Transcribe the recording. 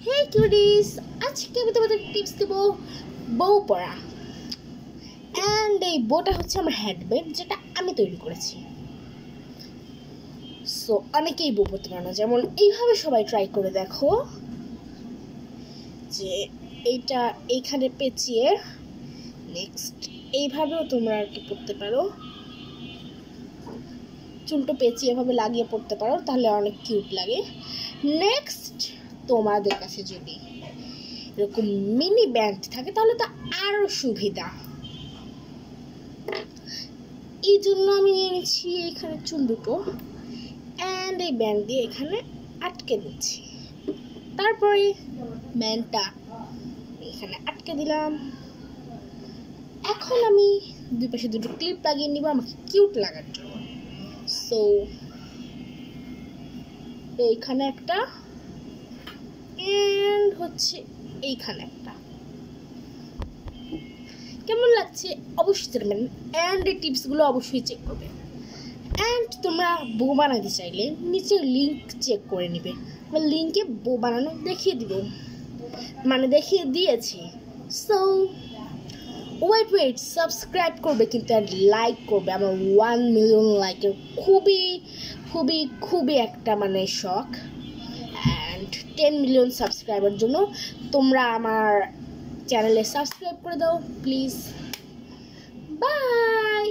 হে cuties, আজকে আমি তোমাদের টিপস দেব বউ পরা। অ্যান্ড এই বউটা হচ্ছে আমার হ্যান্ডমেড, যেটা আমি তৈরি করেছি। সো অনেকেই বউ পরতে পারে না, যেমন এইভাবে সবাই ট্রাই করে দেখো, যে এইটা এইখানে পেঁচিয়ে নেক্সট এইভাবেও তোমরা আর কি পরতে পারো, চুলটো পেঁচিয়ে এভাবে লাগিয়ে পরতে পারো, তাহলে অনেক কিউট লাগে। নেক্সট তোমাদের কাছে যদি এরকম মিনি ব্যান্ড থাকে তাহলে তো আরো সুবিধা। এই জন্য আমি নিয়ে নিচ্ছি এখানে চুল দুটো, অ্যান্ড এই ব্যান্ড দিয়ে এখানে আটকে দিচ্ছি। তারপরে ব্যান্ডটা এখানে আটকে দিলাম। এখন আমি দুই পাশে দুটো ক্লিপ লাগিয়ে নিব আমাকে কিউট লাগার জন্য। সো এইখানে একটা এন্ড হচ্ছে এইখানে একটা। কেমন লাগছে অবশ্যই জানাবেন, অ্যান্ড এই টিপসগুলো অবশ্যই চেক করবে। অ্যান্ড তোমরা বউ বানাতে চাইলে নিচের লিঙ্ক চেক করে নিবে, আমার লিঙ্কে বউ বানানো দেখিয়ে দিব, মানে দেখিয়ে দিয়েছি। সো ওয়েট সাবস্ক্রাইব করবে কিন্তু, আর লাইক করবে। আমার 1 মিলিয়ন লাইকের খুবই খুবই খুবই একটা মানে শখ। অ্যান্ড 10 মিলিয়ন সাবস্ক্রাইবার জন্য তোমরা আমার চ্যানেলে সাবস্ক্রাইব করে দাও প্লিজ। বাই।